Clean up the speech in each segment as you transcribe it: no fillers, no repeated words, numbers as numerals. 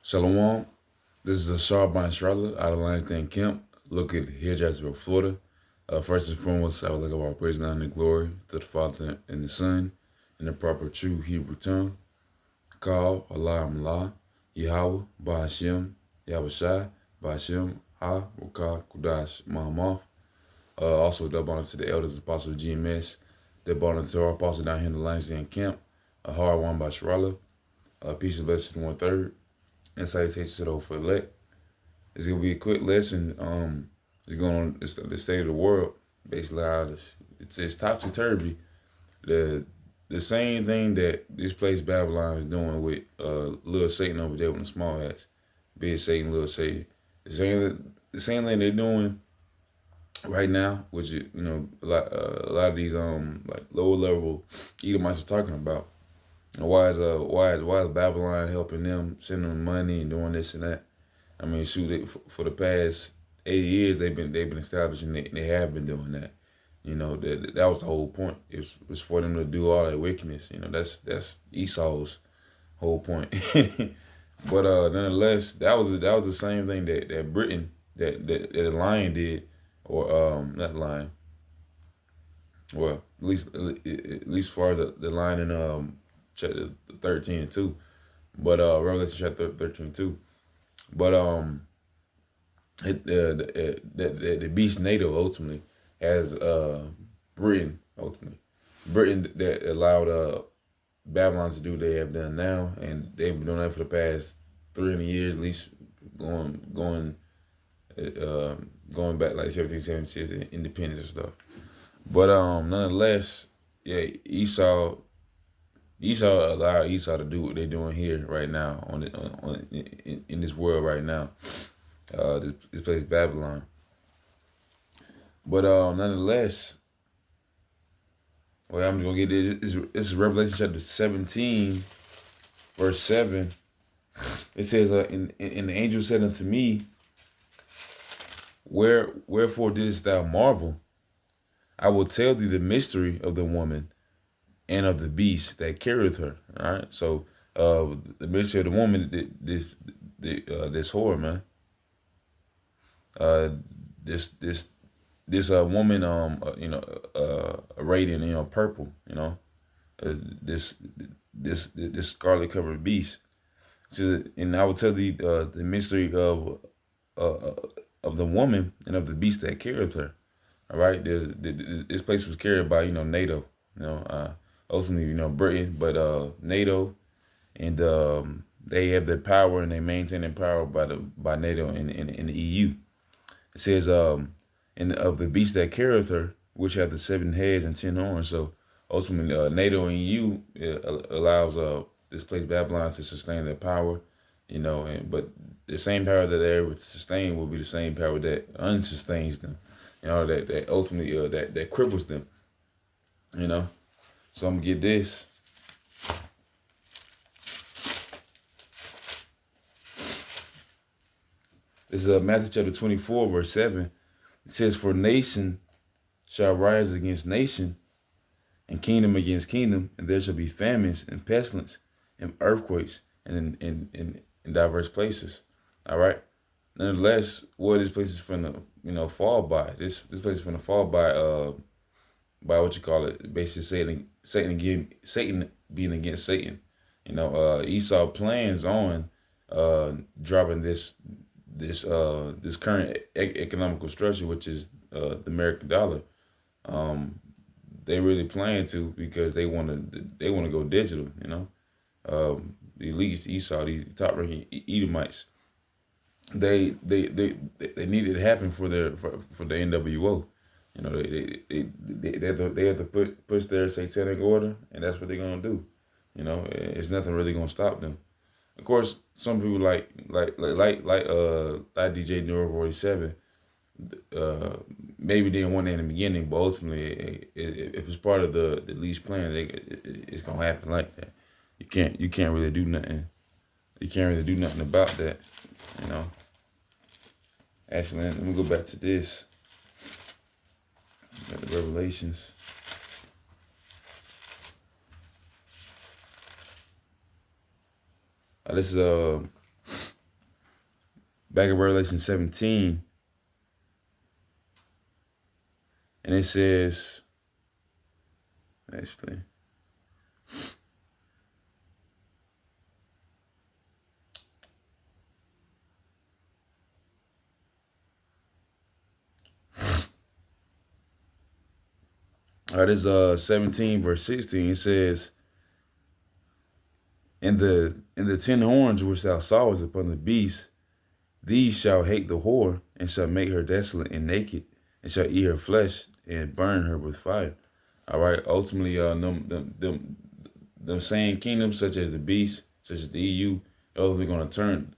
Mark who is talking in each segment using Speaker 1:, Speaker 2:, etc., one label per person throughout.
Speaker 1: Shalom. This is a Charbonne Charlotte out of Lansdowne Camp, located here, Jacksonville, Florida. First and foremost, I would like our praise and honor and glory to the Father and the Son in the proper true Hebrew tongue. Call Allah Amlah, Yahweh, Ba'ashem, Yahweh Shai, Ba'ashem, Ha, Rukah, Kudash, Mahamoth. Also, double honor to the elders, Apostle GMS. Double honor to our apostle down here in the Lansdowne Camp, a hard one by Charlotte. Peace and blessings to 1/3. And salutations to the for elect. It's gonna be a quick lesson. It's going on the state of the world, basically how it's topsy turvy. The same thing that this place Babylon is doing with little Satan over there with the small hats, big Satan, little Satan. The same thing they're doing right now, which a lot of these like lower level Edomites are talking about. And why is Babylon helping them, sending them money and doing this and that? I mean, shoot, for the past 80 years they've been establishing it, and they have been doing that. That was the whole point. It was for them to do all that wickedness. That's Esau's whole point. But nonetheless, that was the same thing that Britain that the lion did, or not lion. Well, at least as far as the lion in chapter 13:2, but Revelation chapter 13:2. But the beast NATO ultimately has Britain ultimately. Britain that allowed Babylon to do what they have done now, and they've been doing that for the past 300 years at least, going back like 1776, independence and stuff. But nonetheless, yeah, Esau allowed Esau to do what they're doing here right now in this world right now. This place Babylon. But nonetheless, well, I'm just gonna get this. This is Revelation chapter 17, verse 7. It says, "And the angel said unto me, Wherefore didst thou marvel? I will tell thee the mystery of the woman and of the beast that carrieth her." All right. So the mystery of the woman, this whore, man. This woman, arrayed in purple, this scarlet covered beast. Says, and I will tell thee the mystery of the woman and of the beast that carrieth her. All right. This place was carried by NATO. Ultimately, Britain, but NATO, and they have the power, and they maintain their power by NATO and the EU. It says, and of the beast that carrieth her, which have the 7 heads and 10 horns. So ultimately, NATO and EU allows this place Babylon to sustain their power, but the same power that they would sustain will be the same power that unsustains them, that ultimately that cripples them, So I'm gonna get this. This is Matthew chapter 24, verse 7. It says, "For nation shall rise against nation, and kingdom against kingdom, and there shall be famines and pestilence and earthquakes and in diverse places." All right. Nonetheless, what this place is finna, fall by. This place is finna fall by what you call it, basically Satan being against Satan. Esau plans on dropping this current economical structure, which is the American dollar. They really plan to, because they want to go digital. The elites, Esau, these top ranking Edomites, they need it to happen for the NWO. They have to push their satanic order, and that's what they're gonna do. It's nothing really gonna stop them. Of course, some people like DJ Neuro 47, maybe didn't want that in the beginning, but ultimately, if it's part of the lease plan, it's gonna happen like that. You can't really do nothing. You can't really do nothing about that. Actually, let me go back to this. Got the Revelations. This is back in Revelation 17, and it says, actually, this is 17 verse 16. It says, and the 10 horns which thou sawest upon the beast, these shall hate the whore, and shall make her desolate and naked, and shall eat her flesh, and burn her with fire. All right. Ultimately, them same kingdoms, such as the beast, such as the EU, ultimately gonna turn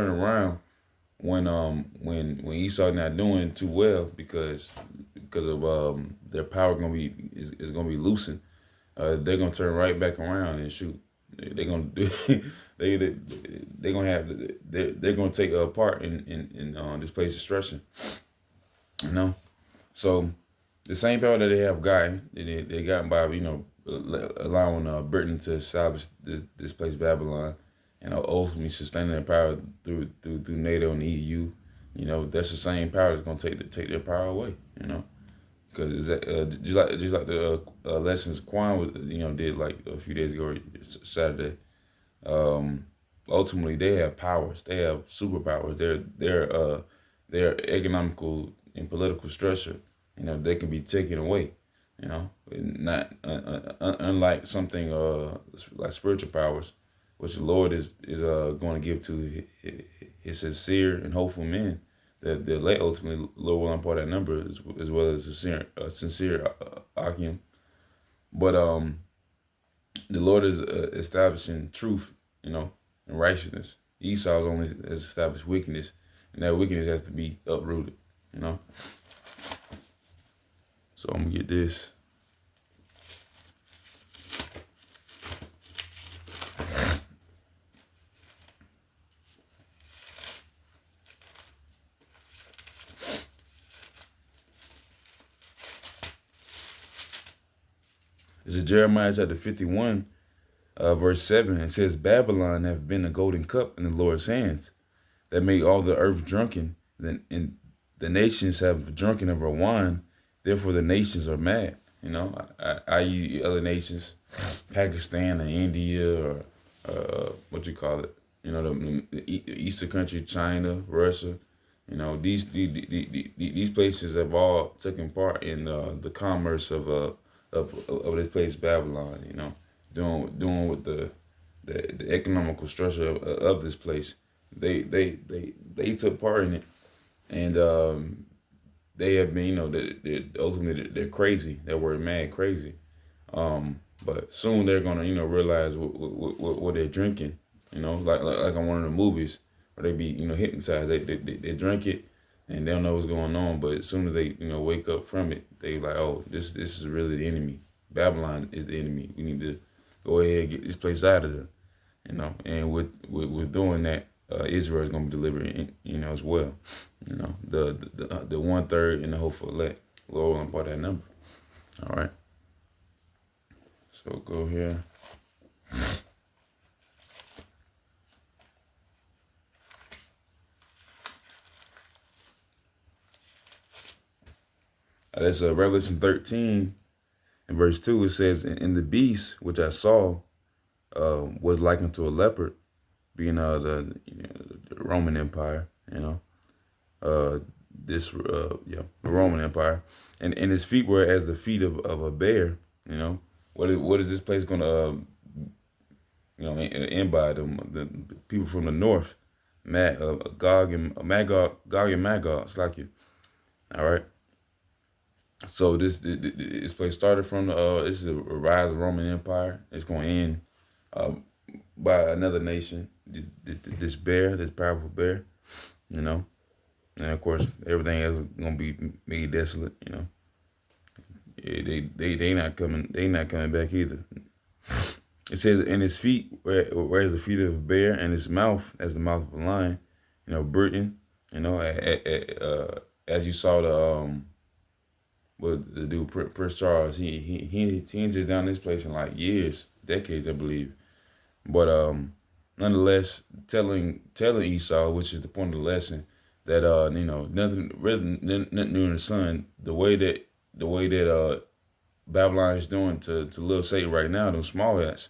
Speaker 1: around when Esau not doing too well because of their power is gonna be loosened. They're gonna turn right back around and shoot. They're gonna do. They're gonna have. They're gonna take a part in this place destruction. You know. So the same power that they have gotten, they gotten by allowing Britain to establish this place Babylon, and ultimately sustaining their power through NATO and the EU. That's the same power that's gonna take their power away. Because just like the lessons Quan did like a few days ago, or Saturday. Um, Ultimately, they have powers. They have superpowers. Their economical and political structure. They can be taken away. Not unlike something like spiritual powers, which the Lord is going to give to his sincere and hopeful men that the elect ultimately Lord will impart that number as well as a sincere Akim. But the Lord is establishing truth, and righteousness. Esau is only has established wickedness, and that wickedness has to be uprooted. So I'm gonna get this. This is Jeremiah chapter 51, verse 7. It says, Babylon have been a golden cup in the Lord's hands that made all the earth drunken. And the nations have drunken of her wine. Therefore, the nations are mad. I other nations, Pakistan or India or what you call it. The Eastern country, China, Russia. These places have all taken part in the commerce of this place Babylon. Doing with the economical structure of this place. They took part in it, and they have been, ultimately they're crazy. That word mad, crazy. But soon they're gonna, realize what they're drinking. Like on one of the movies where they be, hypnotized. They drink it and they don't know what's going on. But as soon as they, wake up from it, they like, oh, this is really the enemy. Babylon is the enemy. We need to go ahead and get this place out of there. And with doing that, Israel is going to be delivered, as well. The 1/3 and the hopeful elect. Lord will impart that number. All right. So go here. That's Revelation 13 and verse 2. It says, "And the beast which I saw was like unto a leopard, being the Roman Empire, the Roman Empire, and his feet were as the feet of a bear. What is this place gonna end by the people from the north, Gog and Magog, it's like you. All right. So this place started from this is a rise of the Roman Empire. It's going to end by another nation. This bear, this powerful bear, and of course everything else is going to be made desolate. They not coming. They not coming back either. It says, "And his feet were as the feet of a bear, and his mouth as the mouth of a lion." Britain. As you saw the dude Prince Charles, he ain't just down this place in like years, decades, I believe. But nonetheless, telling Esau, which is the point of the lesson, that nothing really nothing new in the sun. The way that Babylon is doing to little Satan right now, them small hats,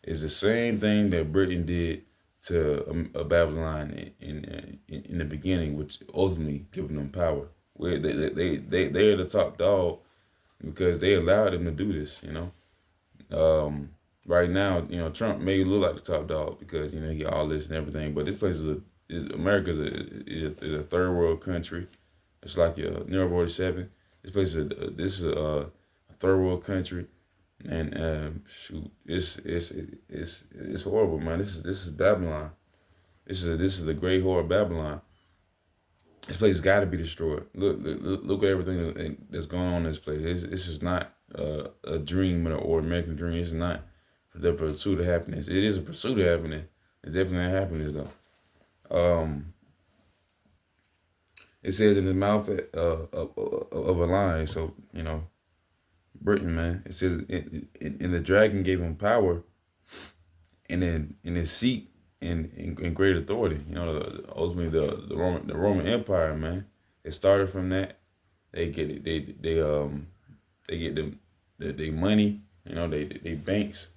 Speaker 1: is the same thing that Britain did to Babylon in the beginning, which ultimately giving them power. Where they're the top dog because they allowed them to do this. Right now, Trump may look like the top dog because he got all this and everything, but this place America is a third world country. It's like your Neuro 47. This is a third world country, and shoot, it's horrible, man. This is Babylon. This is the great whore of Babylon. This place has got to be destroyed. Look at everything that's going on in this place. This is not a dream or American dream. It's not the pursuit of happiness. It is a pursuit of happiness. It's definitely not happiness though. It says in the mouth of a lion. So Britain, man. It says, and the dragon gave him power, and then in his seat in great authority. Ultimately the Roman Empire, man. It started from that. They get it. They get them they money. They banks.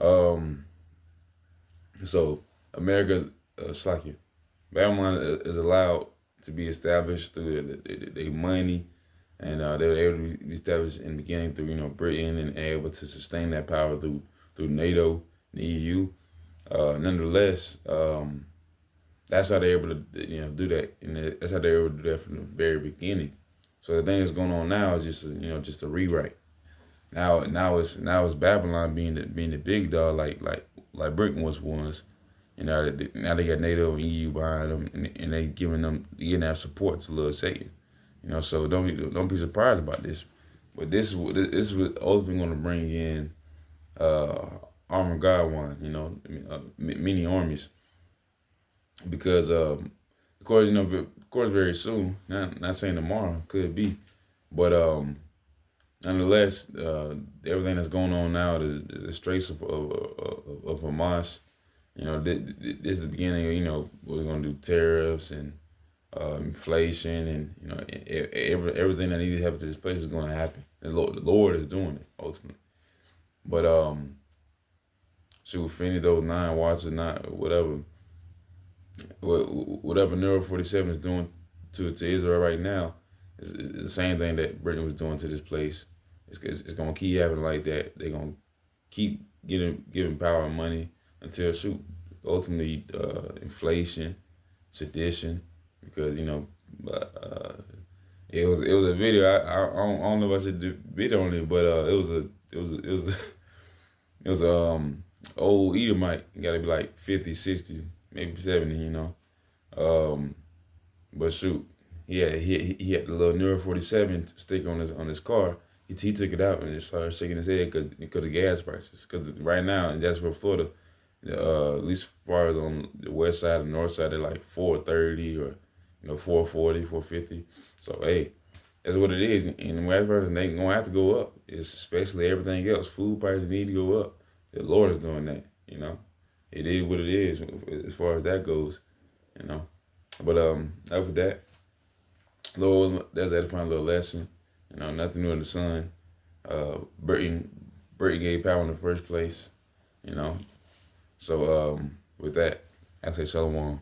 Speaker 1: Um, so America, Slakia, Babylon is allowed to be established through their money, and they were able to be established in the beginning through Britain, and able to sustain that power through NATO, the EU. Nonetheless, that's how they're able to do that, and that's how they're able to do that from the very beginning. So the thing that's going on now is just a rewrite. Now it's Babylon being the big dog like Britain was once. Now they got NATO and EU behind them, and they getting that support to little Satan. So don't be surprised about this. But this is what ultimately going to bring in armored God one. Many armies, because of course very soon. Not saying tomorrow, could be, but nonetheless, everything that's going on now, the straits of Hamas, this is the beginning of, we're going to do tariffs and inflation, and, everything that needs to happen to this place is going to happen. The Lord is doing it, ultimately. But, shoot, if any of those 9 watts or not, whatever Neuro 47 is doing to Israel right now, is the same thing that Britain was doing to this place. It's going to keep happening like that. They're going to keep giving power and money until, shoot, ultimately inflation, sedition, because it was a video. I don't know if I should do video on it, but it was old Edomite. You got to be like 50, 60, maybe 70. But shoot, he had the little Neuro 47 stick on his car. He took it out and just started shaking his head because of gas prices. Because right now in Jasper, Florida, at least as far as on the west side and north side, they're like 430 or 440, 450. So hey, that's what it is. And the last person they gonna have to go up. It's especially everything else. Food prices need to go up. The Lord is doing that. It is what it is as far as that goes. You know. But after that, Lord, that's edifying little lesson. Nothing new in the sun. Britain gave power in the first place. So with that, I say shalom.